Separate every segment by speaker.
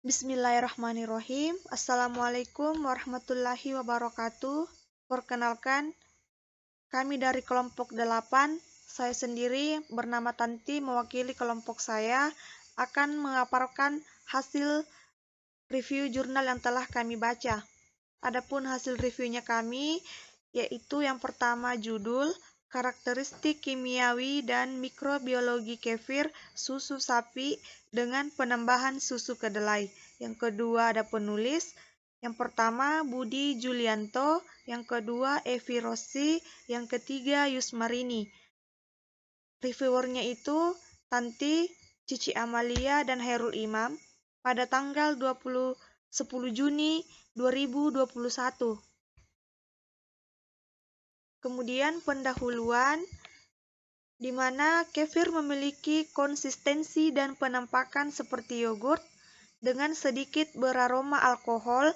Speaker 1: Bismillahirrahmanirrahim. Assalamualaikum warahmatullahi wabarakatuh. Perkenalkan, kami dari kelompok 8. Saya sendiri bernama Tanti, mewakili kelompok saya, akan mengaparkan hasil review jurnal yang telah kami baca. Adapun hasil reviewnya kami, yaitu yang pertama judul, karakteristik kimiawi dan mikrobiologi kefir susu sapi dengan penambahan susu kedelai. Yang kedua ada penulis, yang pertama Budi Julianto, yang kedua Evi Rossi, yang ketiga Yusmarini. Reviewernya itu Tanti, Cici Amalia, dan Herul Imam pada tanggal 10 Juni 2021. Kemudian pendahuluan, di mana kefir memiliki konsistensi dan penampakan seperti yogurt dengan sedikit beraroma alkohol.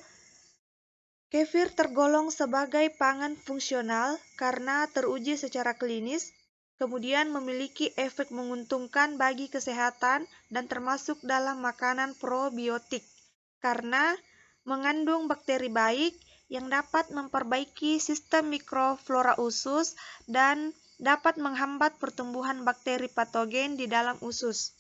Speaker 1: Kefir tergolong sebagai pangan fungsional karena teruji secara klinis, kemudian memiliki efek menguntungkan bagi kesehatan dan termasuk dalam makanan probiotik karena mengandung bakteri baik yang dapat memperbaiki sistem mikroflora usus dan dapat menghambat pertumbuhan bakteri patogen di dalam usus.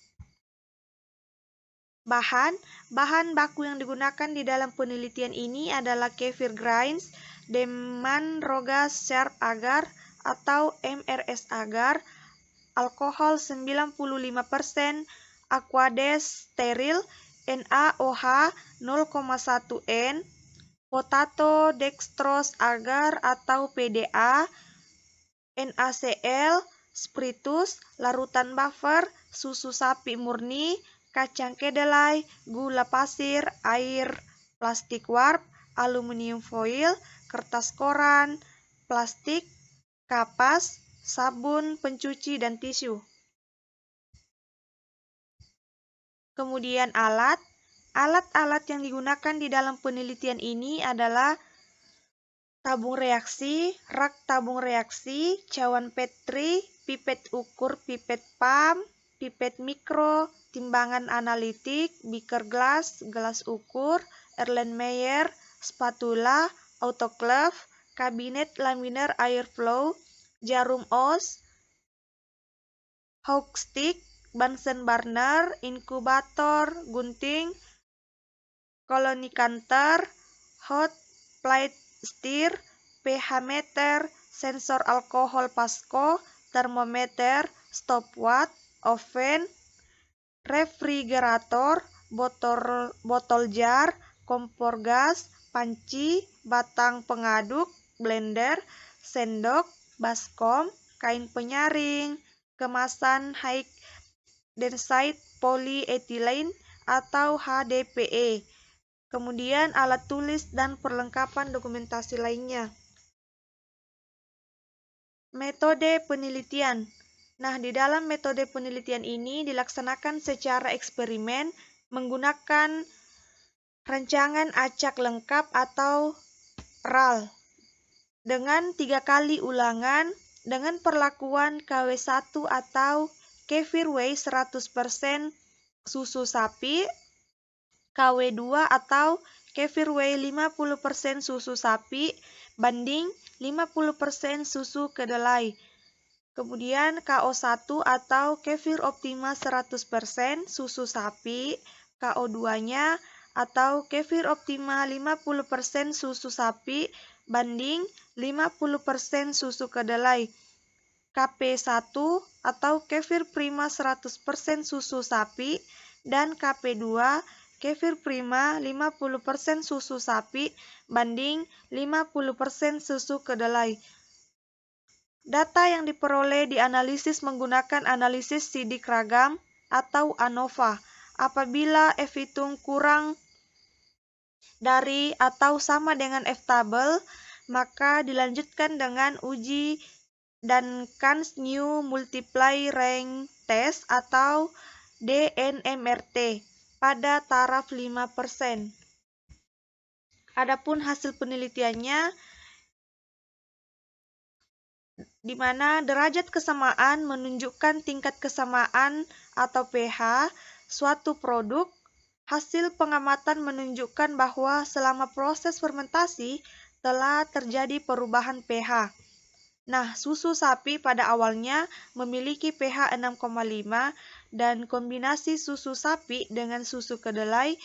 Speaker 1: Bahan baku yang digunakan di dalam penelitian ini adalah kefir grains, Deman Rogas Sharp Agar atau MRS Agar, alkohol 95%, Aquades steril, NaOH 0,1 N, Potato dextrose agar atau PDA, NaCl, spiritus, larutan buffer, susu sapi murni, kacang kedelai, gula pasir, air, plastik warp, aluminium foil, kertas koran, plastik, kapas, sabun pencuci, dan tisu. Kemudian alat-alat yang digunakan di dalam penelitian ini adalah tabung reaksi, rak tabung reaksi, cawan Petri, pipet ukur, pipet pam, pipet mikro, timbangan analitik, beaker gelas, gelas ukur, Erlenmeyer, spatula, autoclave, kabinet laminar airflow, jarum os, hook stick, Bunsen burner, inkubator, gunting, koloni kantor, hot plate stir, pH meter, sensor alkohol Pasco, termometer, stopwatch, oven, refrigerator, botol jar, kompor gas, panci, batang pengaduk, blender, sendok, baskom, kain penyaring, kemasan high density polyethylene atau HDPE. Kemudian alat tulis dan perlengkapan dokumentasi lainnya. Metode penelitian. Nah, di dalam metode penelitian ini dilaksanakan secara eksperimen menggunakan rancangan acak lengkap atau RAL dengan 3 kali ulangan dengan perlakuan KW1 atau kefir whey 100% susu sapi, KW2 atau kefir whey 50% susu sapi banding 50% susu kedelai. Kemudian KO1 atau kefir optima 100% susu sapi, KO2-nya atau kefir optima 50% susu sapi banding 50% susu kedelai. KP1 atau kefir prima 100% susu sapi dan KP2 kefir prima 50% susu sapi banding 50% susu kedelai. Data yang diperoleh dianalisis menggunakan analisis sidik ragam atau ANOVA. Apabila F-hitung kurang dari atau sama dengan F-table, maka dilanjutkan dengan uji dan Kans New Multiply Rank Test atau DNMRT pada taraf 5%. Adapun hasil penelitiannya, di mana derajat kesamaan menunjukkan tingkat kesamaan atau pH suatu produk Hasil pengamatan menunjukkan bahwa selama proses fermentasi telah terjadi perubahan pH. Nah, susu sapi pada awalnya memiliki pH 6,5 dan kombinasi susu sapi dengan susu kedelai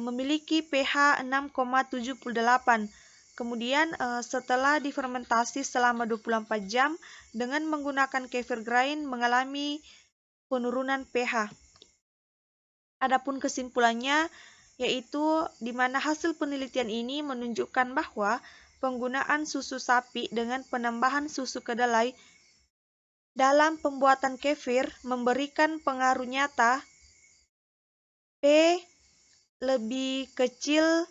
Speaker 1: memiliki pH 6,78. Kemudian setelah difermentasi selama 24 jam dengan menggunakan kefir grind mengalami penurunan pH. Adapun kesimpulannya yaitu di mana hasil penelitian ini menunjukkan bahwa penggunaan susu sapi dengan penambahan susu kedelai dalam pembuatan kefir memberikan pengaruh nyata P lebih kecil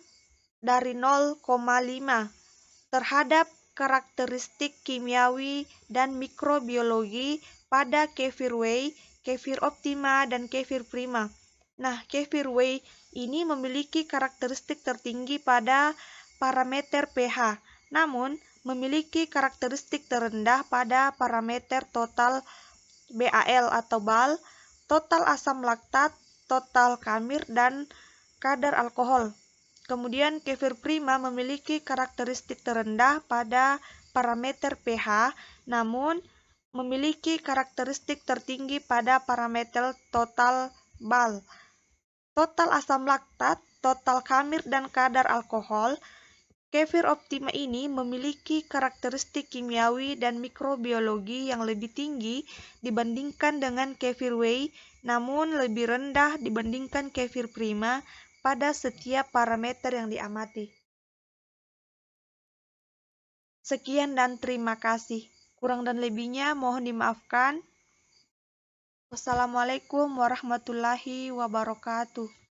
Speaker 1: dari 0,5 terhadap karakteristik kimiawi dan mikrobiologi pada kefir whey, kefir optima, dan kefir prima. Nah, kefir whey ini memiliki karakteristik tertinggi pada parameter pH, namun memiliki karakteristik terendah pada parameter total BAL atau BAL, total asam laktat, total kamir, dan kadar alkohol. Kemudian kefir prima memiliki karakteristik terendah pada parameter pH, namun memiliki karakteristik tertinggi pada parameter total BAL, total asam laktat, total kamir, dan kadar alkohol. Kefir optima ini memiliki karakteristik kimiawi dan mikrobiologi yang lebih tinggi dibandingkan dengan kefir whey, namun lebih rendah dibandingkan kefir prima pada setiap parameter yang diamati. Sekian dan terima kasih. Kurang dan lebihnya mohon dimaafkan. Wassalamualaikum warahmatullahi wabarakatuh.